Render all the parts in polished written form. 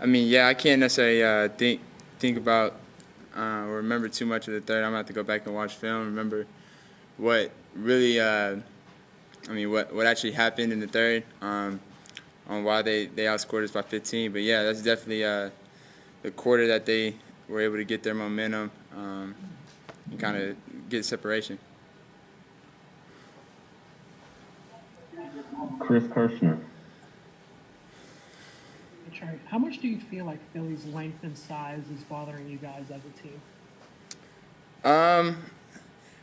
I mean, yeah, I can't necessarily think about or remember too much of the third. I'm gonna have to go back and watch film. Remember what really, what actually happened in the third, on why they outscored us by 15. But yeah, that's definitely the quarter that they were able to get their momentum and kind of get separation. Chris Kirshner. Trae, how much do you feel like Philly's length and size is bothering you guys as a team?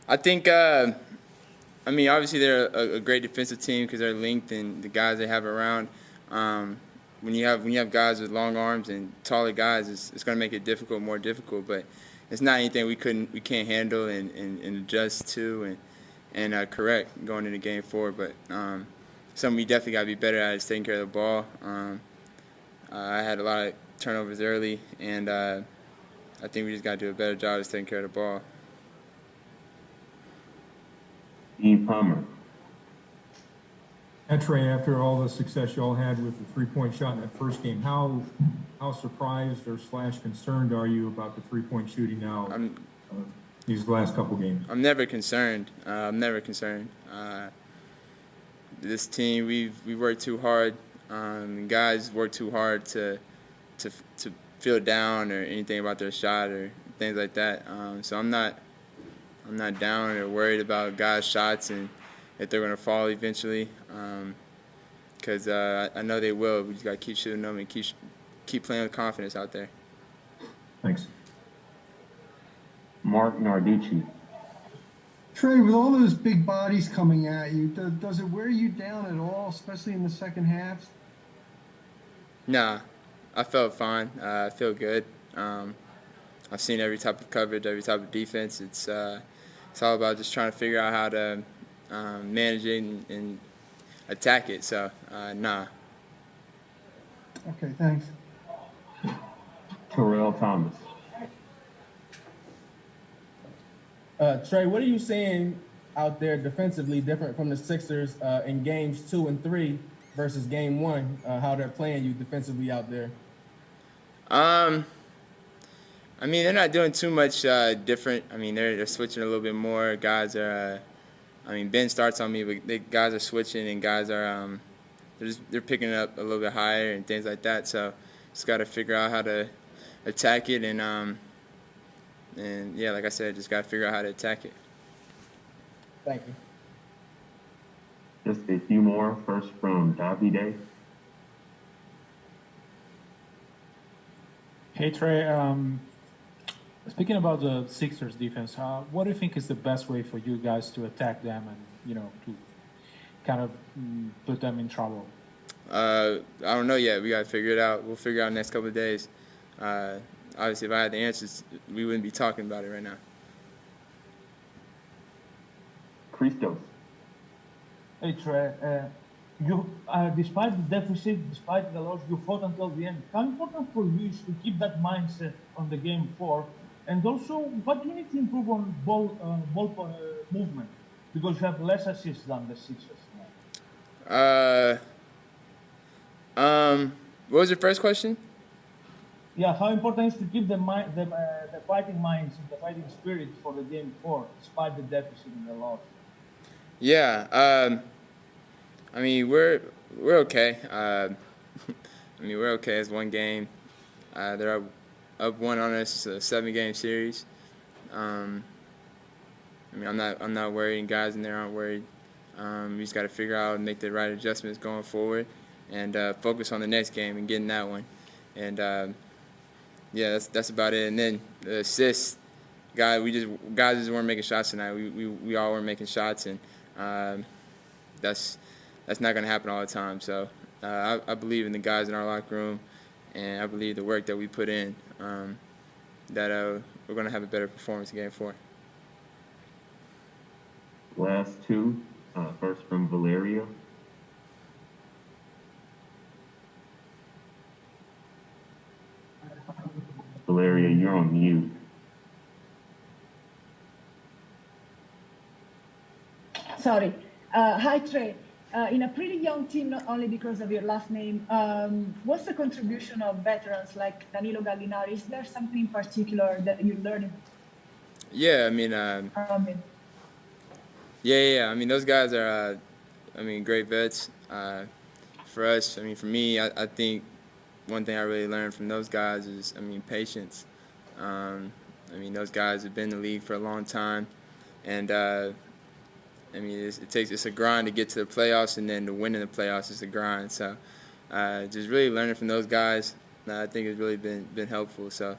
I think, obviously they're a great defensive team because their length and the guys they have around. When you have guys with long arms and taller guys, it's going to make it more difficult. But it's not anything we can't handle and adjust to and correct going into Game 4. But something we definitely got to be better at is taking care of the ball. I had a lot of turnovers early, and I think we just got to do a better job of taking care of the ball. Steve Palmer. Trae, after all the success you all had with the three-point shot in that first game, how surprised or / concerned are you about the three-point shooting now these last couple games? I'm never concerned. This team, we worked too hard. Guys work too hard to feel down or anything about their shot or things like that. So I'm not down or worried about guys' shots and if they're going to fall eventually, because I know they will. We just got to keep shooting them and keep playing with confidence out there. Thanks. Mark Narducci. Trae, with all those big bodies coming at you, does it wear you down at all, especially in the second half? Nah, I felt fine. I feel good. I've seen every type of coverage, every type of defense. It's all about just trying to figure out how to manage it and attack it. So, nah. Okay, thanks. Terrell Thomas. Trae, what are you seeing out there defensively different from the Sixers in games 2 and 3 versus game 1, how they're playing you defensively out there? They're not doing too much different. They're switching a little bit more. Guys are, Ben starts on me, but guys are switching and guys are, they're picking it up a little bit higher and things like that. So just got to figure out how to attack it and yeah, like I said, just got to figure out how to attack it. Thank you. Just a few more. First from Davide. Hey, Trae. Speaking about the Sixers defense, what do you think is the best way for you guys to attack them and, to kind of put them in trouble? I don't know yet. We got to figure it out. We'll figure it out in the next couple of days. Obviously, if I had the answers, we wouldn't be talking about it right now. Christos. Hey, Trae. You, despite the deficit, despite the loss, you fought until the end. How important for you is to keep that mindset on the game 4? And also, what do you need to improve on ball movement? Because you have less assists than the Sixers now. What was your first question? Yeah, how important is to keep the fighting minds and the fighting spirit for the game 4, despite the deficit and the loss? Yeah, we're okay. We're okay. It's one game. They're up one on us. It's a 7-game series. I'm not worried, and guys in there aren't worried. We just got to figure out and make the right adjustments going forward, and focus on the next game and getting that one. And yeah, that's about it. And then the assists, guys just weren't making shots tonight. We all weren't making shots, and that's not going to happen all the time. So I believe in the guys in our locker room, and I believe the work that we put in, that we're going to have a better performance in Game 4. Last two. First from Valeria. Valeria, you're on mute. Sorry. Hi, Trae. in a pretty young team, not only because of your last name, what's the contribution of veterans like Danilo Gallinari? Is there something in particular that you learned Yeah, I mean, from him? yeah. I mean, those guys are, great vets. For us, for me, I think one thing I really learned from those guys is, patience. Those guys have been in the league for a long time, and it's a grind to get to the playoffs, and then to win in the playoffs is a grind. So, just really learning from those guys, I think has really been helpful. So,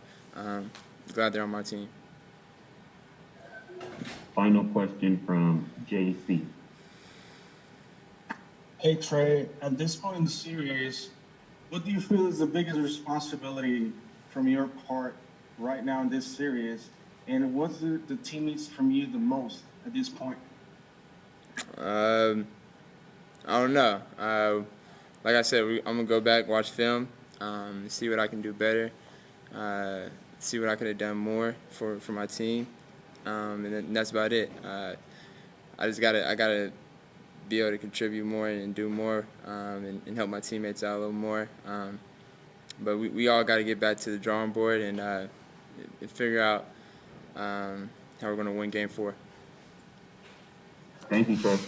glad they're on my team. Final question from JC. Hey Trae, at this point in the series, what do you feel is the biggest responsibility from your part right now in this series, and what the team needs from you the most at this point? I don't know. Like I said, I'm gonna go back, watch film, see what I can do better, see what I could have done more for my team, and that's about it. I gotta be able to contribute more and do more, and help my teammates out a little more. But we all got to get back to the drawing board and figure out how we're gonna win Game 4. Thank you, Trae.